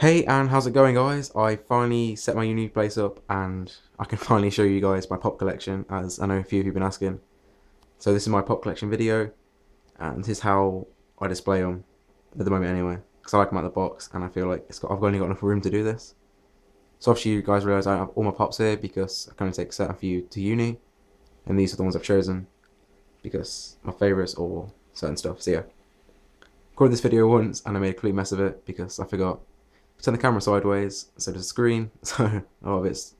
Hey, and how's it going, guys? I finally set my uni place up and I can finally show you guys my pop collection, as I know a few of you have been asking. So this is my pop collection video, and this is how I display them at the moment anyway, because I like them out of the box and I feel like I've only got enough room to do this. So obviously you guys realise I don't have all my pops here because I can only take certain few to uni, and these are the ones I've chosen because my favourites or certain stuff. So yeah, recorded this video once and I made a complete mess of it because I forgot turn the camera sideways, so there's a screen, so a lot of it's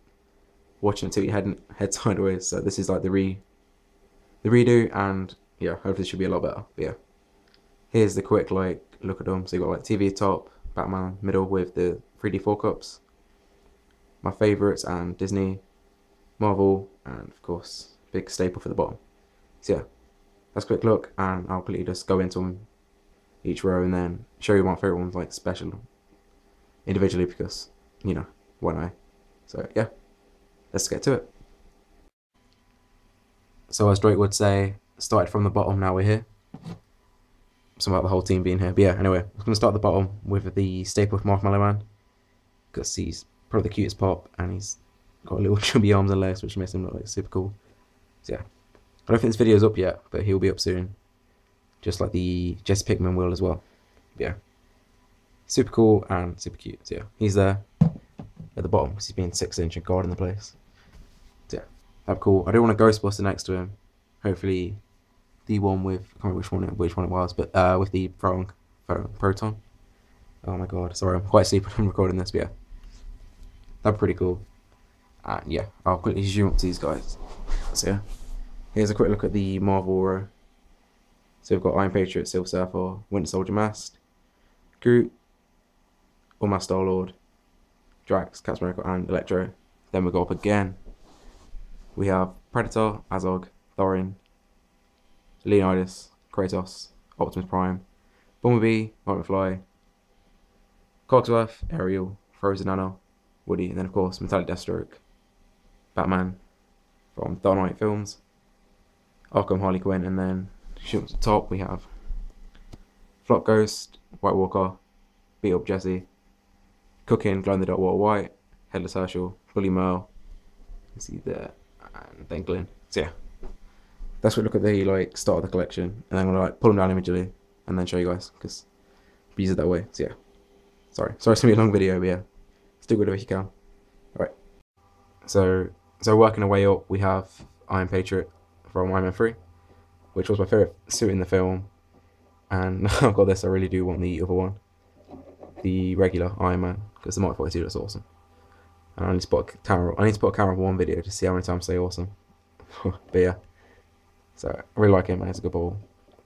watching it till your head sideways. So this is like the redo, and yeah, hopefully this should be a lot better. But yeah, here's the quick like look at them. So you got like TV top, Batman middle with the 3D 4 cups, my favourites, and Disney, Marvel, and of course big staple for the bottom. So yeah, that's a quick look, and I'll quickly just go into them each row and then show you my favourite ones like special individually because, you know, why not? So yeah, let's get to it. So as Drake would say, started from the bottom, now we're here. Something about the whole team being here. But yeah, anyway, I'm going to start at the bottom with the staple of Marshmallow Man, because he's probably the cutest pop and he's got little chubby arms and legs, which makes him look like super cool. So yeah, I don't think this video's up yet, but he'll be up soon. Just like the Jesse Pinkman will as well. But yeah, super cool and super cute. So yeah, he's there at the bottom because he's being 6-inch and guarding the place. So yeah, that's cool. I do want a Ghostbuster next to him. Hopefully the one with, I can't remember which one it was, but with the proton. Oh my god, sorry, I'm quite asleep when I'm recording this, but yeah, that's pretty cool. And yeah, I'll quickly zoom up to these guys. So yeah, here's a quick look at the Marvel row. So we've got Iron Patriot, Silver Surfer, Winter Soldier Masked, Groot, Almost Star-Lord, Drax, Captain America, and Electro. Then we go up again. We have Predator, Azog, Thorin, Leonidas, Kratos, Optimus Prime, Bumblebee, Martin McFly, Cogsworth, Ariel, Frozen Anna, Woody, and then of course Metallic Deathstroke, Batman from Dark Knight films, Arkham, Harley Quinn, and then shooting at the top we have Flop Ghost, White Walker, Beat Up Jesse, Cooking, Glow in the Dark Walter White, Headless Herschel, Bully Merle, you see there, and then Glyn. So yeah, that's what we look at the like start of the collection, and then I'm gonna like pull them down individually and then show you guys because we use it that way. So yeah, sorry it's gonna be a long video, but yeah, still good if you can. Alright, so working our way up, we have Iron Patriot from Iron Man 3, which was my favourite suit in the film, and now I've got this, I really do want the other one, the regular Iron Man, because the Mark 42 looks awesome. And I need to put a camera for one video to see how many times I say awesome. But yeah, so I really like him, and it's a good ball.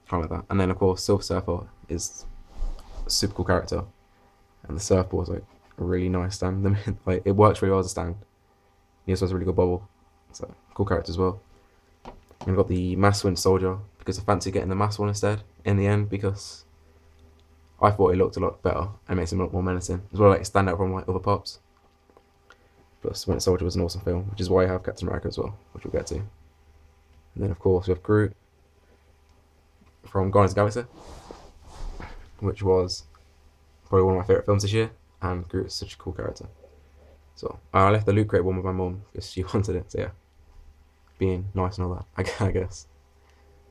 Kind of like that. And then of course Silver Surfer is a super cool character, and the surfboard is like a really nice stand. Like it works really well as a stand. He also has a really good bubble, so cool character as well. And we've got the Masked Winter Soldier because I fancy getting the masked one instead in the end because I thought it looked a lot better and makes him look more menacing as well, like stand out from like other pops. Plus Winter Soldier was an awesome film, which is why I have Captain America as well, which we'll get to. And then of course we have Groot from Guardians of the Galaxy, which was probably one of my favourite films this year, and Groot is such a cool character. So I left the Loot Crate one with my mum because she wanted it, so yeah, being nice and all that, I guess.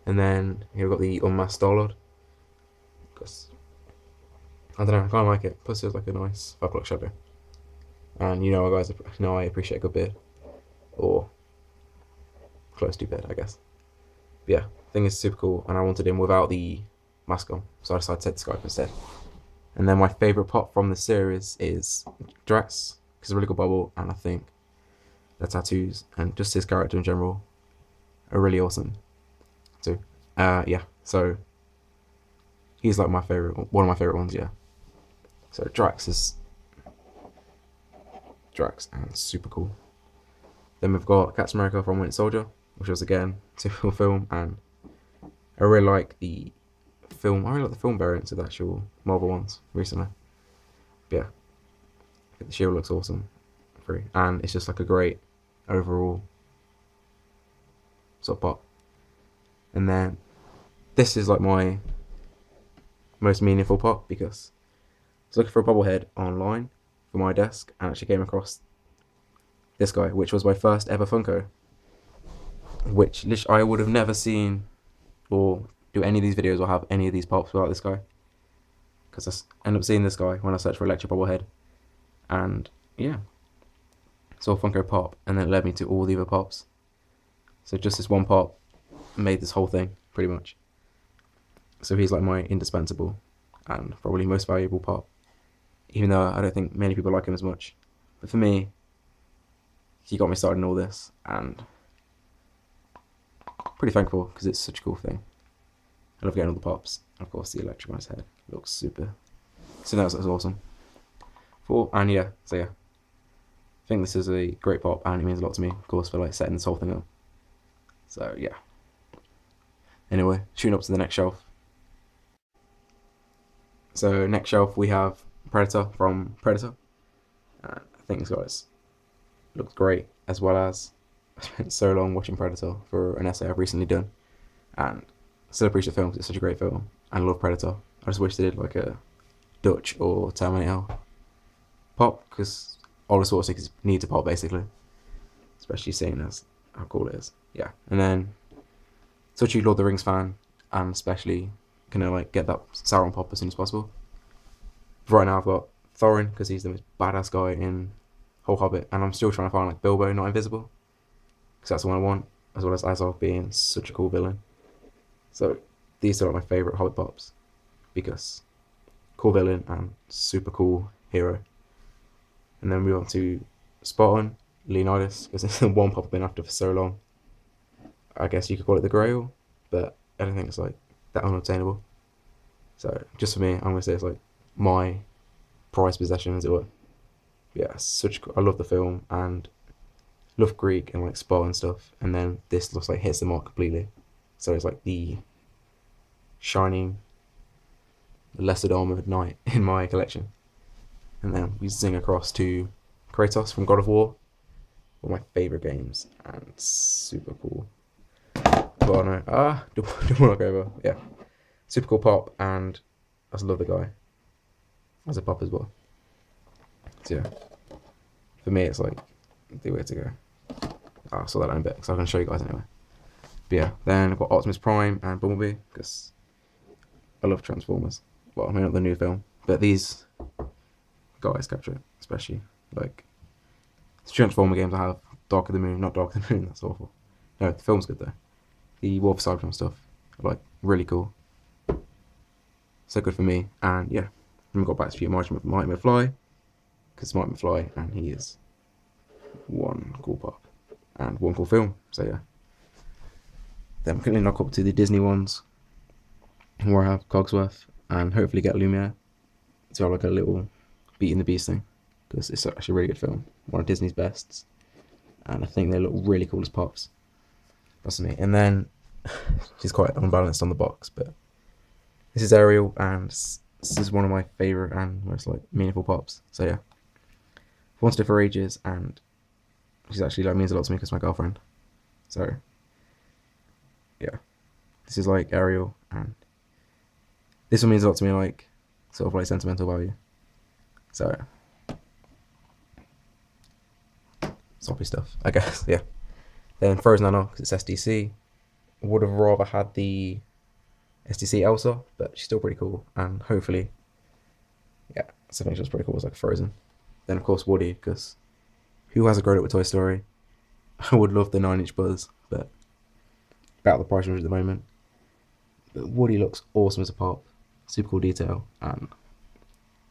And then here we've got the Unmasked Star-Lord, because I don't know, I kind of like it, plus it was like a nice 5 o'clock shadow. And you know guys, I appreciate a good beard, or close to beard I guess. But yeah, I think it's super cool, and I wanted him without the mask on, so I decided to take the scarf instead. And then my favourite pop from the series is Drax, because it's a really good bubble, and I think the tattoos and just his character in general are really awesome too. Yeah, so he's like my favourite, one of my favourite ones, yeah. So Drax and super cool. Then we've got Captain America from Winter Soldier, which was again a super cool film, and I really like the film. I really like the film variants of the actual Marvel ones recently. But yeah, the shield looks awesome, and it's just like a great overall sort of pop. And then this is like my most meaningful pop because I was looking for a bobblehead online for my desk and actually came across this guy, which was my first ever Funko, which I would have never seen or do any of these videos or have any of these pops without this guy, because I ended up seeing this guy when I searched for electric bobblehead, and yeah, saw Funko Pop, and then it led me to all the other pops. So just this one pop made this whole thing, pretty much. So he's like my indispensable and probably most valuable pop, even though I don't think many people like him as much. But for me, he got me started in all this, and pretty thankful because it's such a cool thing. I love getting all the pops. And of course, the electric on his head looks super. So that was awesome. And yeah, so yeah, I think this is a great pop, and it means a lot to me, of course, for like setting this whole thing up. So yeah. Anyway, shooting up to the next shelf. So next shelf we have Predator from Predator. I think this guy's looks great, as well as I spent so long watching Predator for an essay I've recently done, and I still appreciate the film because it's such a great film, and I love Predator. I just wish they did like a Dutch or Terminator pop, because all the sort of things need to pop basically, especially seeing as how cool it is. Yeah, and then such a Lord of the Rings fan, and especially gonna like get that Sauron pop as soon as possible. But right now I've got Thorin because he's the most badass guy in whole Hobbit, and I'm still trying to find like Bilbo not invisible, because that's the one I want, as well as Azog being such a cool villain. So these are like my favourite Hobbit pops, because cool villain and super cool hero. And then we move on to Spartan, Leonidas, because it's the one pop I've been after for so long. I guess you could call it the Grail, but I don't think it's like that unobtainable. So just for me, I'm gonna say it's like my prized possession, as it were. Yeah, I love the film and love Greek and like Spartan stuff, and then this looks like hits the mark completely. So it's like the shining, lesser armored knight in my collection. And then we zing across to Kratos from God of War, one of my favourite games, and super cool. But no, don't want to go over. Yeah, super cool pop, and I just love the guy as a pop as well. So yeah, for me it's like the way to go. I'll sort that out in a bit, because I'm going to show you guys anyway. But yeah, then I've got Optimus Prime and Bumblebee, because I love Transformers. Well, I mean not the new film, but these guys capture it, especially like the Transformer games I have. Dark of the Moon, not Dark of the Moon, that's awful. No, the film's good though. The War for Cybertron stuff, like really cool. So good for me, and yeah. Then we got back to Martin McFly, because Martin McFly, and he is one cool pop and one cool film. So yeah. Then I'm currently knock up to the Disney ones, where I have Cogsworth, and hopefully get Lumiere to have like a little Beat in the Beast thing, because it's actually a really good film, one of Disney's bests, and I think they look really cool as pops. That's me. And then she's quite unbalanced on the box, but this is Ariel, and this is one of my favourite and most like meaningful pops. So yeah, I've wanted it for ages, and she's actually like means a lot to me because my girlfriend. So yeah, this is like Ariel, and this one means a lot to me, like sort of like sentimental value. So soppy stuff, I guess. Yeah. Then Frozen Nana, because it's SDC. Would have rather had the SDC Elsa, but she's still pretty cool, and hopefully, yeah, something she's pretty cool was like Frozen. Then of course Woody, because who hasn't grown up with Toy Story? I would love the 9-inch Buzz, but about the price range at the moment. But Woody looks awesome as a pop, super cool detail, and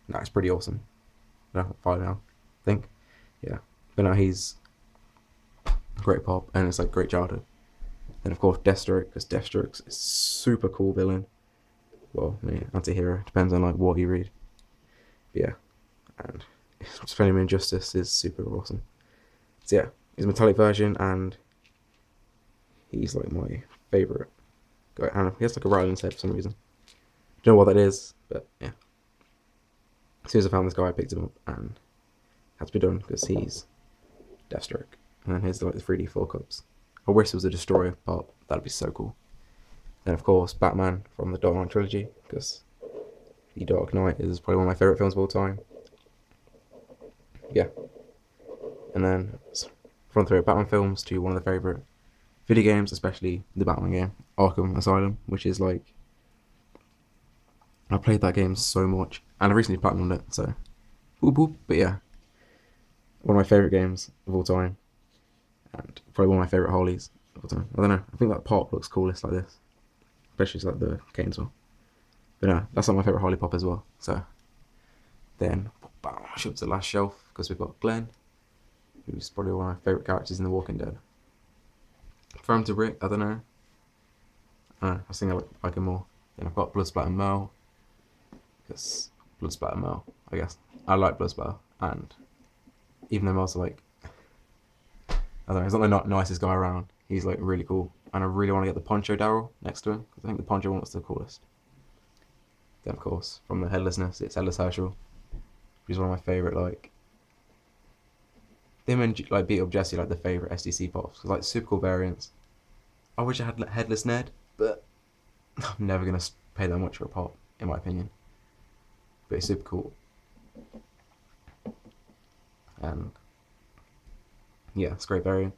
no, it's pretty awesome. No, 5 now, I think. Yeah, but now he's a great pop, and it's like great childhood. Then of course Deathstroke, because Deathstroke's a super cool villain. Well, yeah, anti-hero, depends on like what you read. But yeah, and Defending Him Injustice is super awesome. So yeah, he's a metallic version, and he's like my favourite guy. I don't know, he has like a rattling head for some reason. Don't know what that is, but yeah. As soon as I found this guy, I picked him up, and had to be done because he's Deathstroke. And then here's like the 3D 4 cups. I wish there was a Destroyer pop, that'd be so cool. Then of course Batman from the Dark Knight trilogy, because The Dark Knight is probably one of my favourite films of all time. Yeah. And then from the favorite Batman films to one of the favorite video games, especially the Batman game, Arkham Asylum, which is like, I played that game so much, and I recently platinumed it, so boop boop. But yeah, one of my favorite games of all time, and probably one of my favorite Harleys of all time. I don't know, I think that pop looks coolest like this, especially like the Canes one. But no, that's not my favorite Harley pop as well. So then, bam, shove to the last shelf because we've got Glenn, who's probably one of my favorite characters in The Walking Dead. From to Rick, I don't know. I think I like him more. Then I've got Bloodsplatter Mel, because Bloodsplatter Mel, I guess. I like Bloodsplatter, and even though Mel's like, I don't know, he's not the nicest guy around. He's like really cool, and I really want to get the Poncho Daryl next to him, because I think the Poncho one was the coolest. Then of course, from the Headlessness, it's Headless Herschel, which is one of my favorite, like, them and like Beat Up Jesse, like the favorite SDC pops, because like super cool variants. I wish I had Headless Ned, but I'm never gonna pay that much for a pop, in my opinion. But it's super cool, and yeah, it's a great variant.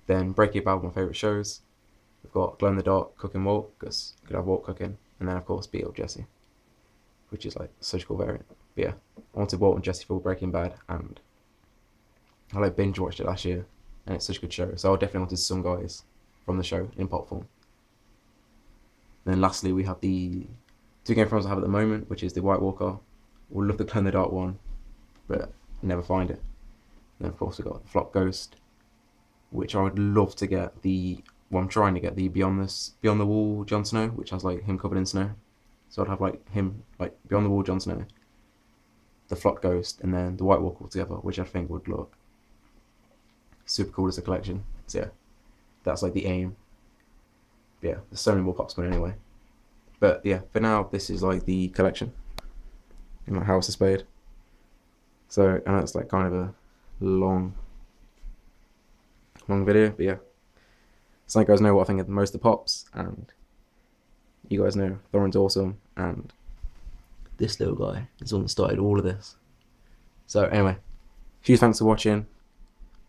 Then Breaking Bad, my favourite shows. We've got Glow in the Dark, Cook and Walt, because you could have Walt cooking, and then of course Beat Up Jesse, which is like such a cool variant. But yeah, I wanted Walt and Jesse for Breaking Bad, and I like binge watched it last year, and it's such a good show. So I definitely wanted some guys from the show in pop form. Then lastly, we have the two game forms I have at the moment, which is the White Walker. We'll love the Glow in the Dark one, but never find it. Then of course we got the Flock Ghost, which I would love to get I'm trying to get the Beyond the Wall Jon Snow, which has like him covered in snow. So I'd have like him, like Beyond the Wall Jon Snow, the Flock Ghost, and then the White Walker all together, which I think would look super cool as a collection. So yeah, that's like the aim. But yeah, there's so many more pops coming anyway. But yeah, for now this is like the collection in my house displayed. So I know it's like kind of a long video, but yeah. So you guys know what I think of most of the pops, and you guys know Thorin's awesome, and this little guy is the one that started all of this. So anyway, huge thanks for watching.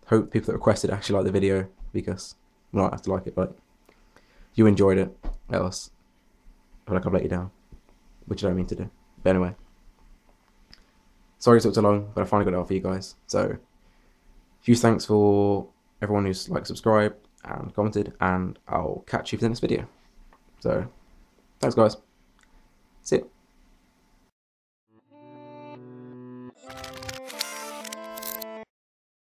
Hope people that requested actually like the video, because you might have to like it, but you enjoyed it, else I feel like I've let you down, which I don't mean to do. But anyway, sorry it took so long, but I finally got it out for you guys. So huge thanks for everyone who's like subscribed and commented, and I'll catch you for the next video. So thanks guys, see ya.